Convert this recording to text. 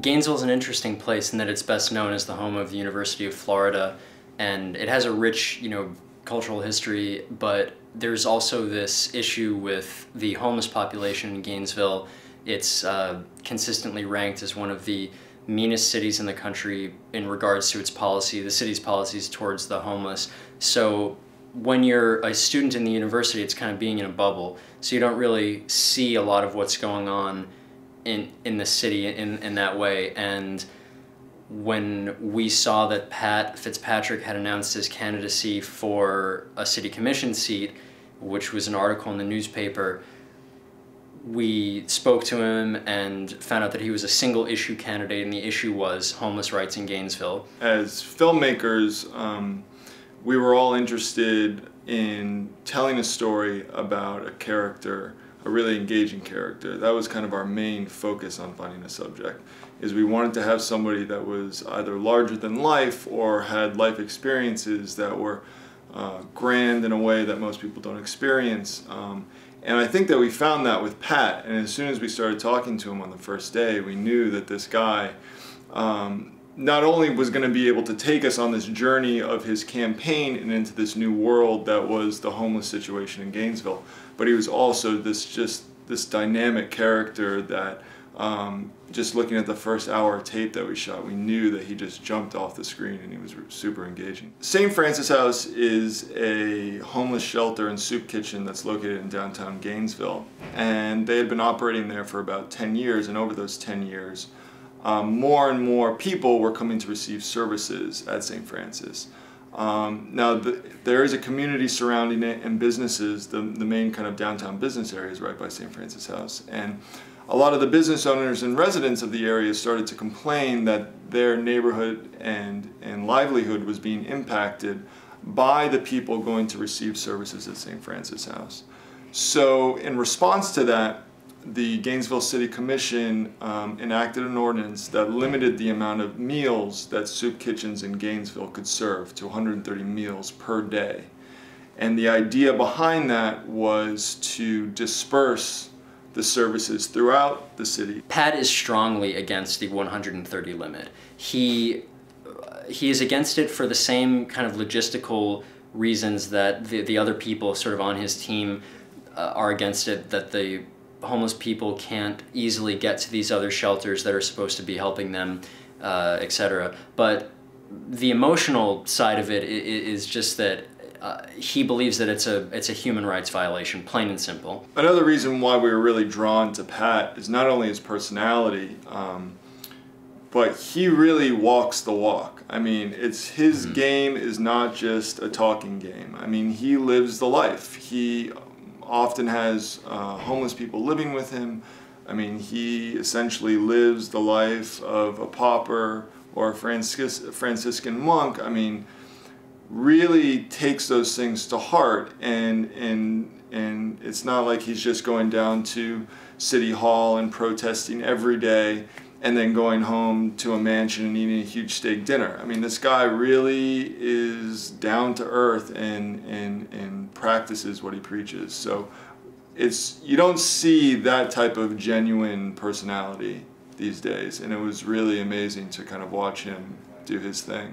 Gainesville is an interesting place in that it's best known as the home of the University of Florida, and it has a rich, cultural history, but there's also this issue with the homeless population in Gainesville. It's consistently ranked as one of the meanest cities in the country in regards to its policy, the city's policies towards the homeless. So when you're a student in the university, it's kind of being in a bubble. So you don't really see a lot of what's going on in the city in that way. And when we saw that Pat Fitzpatrick had announced his candidacy for a city commission seat, which was an article in the newspaper, we spoke to him and found out that he was a single issue candidate, and the issue was homeless rights in Gainesville. As filmmakers, we were all interested in telling a story about a character, a really engaging character. That was kind of our main focus on finding a subject, is we wanted to have somebody that was either larger than life or had life experiences that were grand in a way that most people don't experience. And I think that we found that with Pat, and as soon as we started talking to him on the first day, we knew that this guy not only was going to be able to take us on this journey of his campaign and into this new world that was the homeless situation in Gainesville, but he was also this dynamic character that just looking at the first hour of tape that we shot, we knew that he just jumped off the screen and he was super engaging. St. Francis House is a homeless shelter and soup kitchen that's located in downtown Gainesville, and they had been operating there for about 10 years, and over those 10 years more and more people were coming to receive services at St. Francis. Now there is a community surrounding it and businesses. The main kind of downtown business area is right by St. Francis House, and a lot of the business owners and residents of the area started to complain that their neighborhood and livelihood was being impacted by the people going to receive services at St. Francis House. So in response to that, the Gainesville City Commission enacted an ordinance that limited the amount of meals that soup kitchens in Gainesville could serve to 130 meals per day. And the idea behind that was to disperse the services throughout the city. Pat is strongly against the 130 limit. He is against it for the same kind of logistical reasons that the other people sort of on his team are against it, that the homeless people can't easily get to these other shelters that are supposed to be helping them, etc. But the emotional side of it is just that he believes that it's a human rights violation, plain and simple. Another reason why we were really drawn to Pat is not only his personality, but he really walks the walk. I mean, his game is not just a talking game. I mean, he lives the life. He often has homeless people living with him. I mean, he essentially lives the life of a pauper or a Franciscan monk. I mean, really takes those things to heart, and it's not like he's just going down to City Hall and protesting every day and then going home to a mansion and eating a huge steak dinner. I mean, this guy really is down to earth and practices what he preaches. So you don't see that type of genuine personality these days, and it was really amazing to kind of watch him do his thing.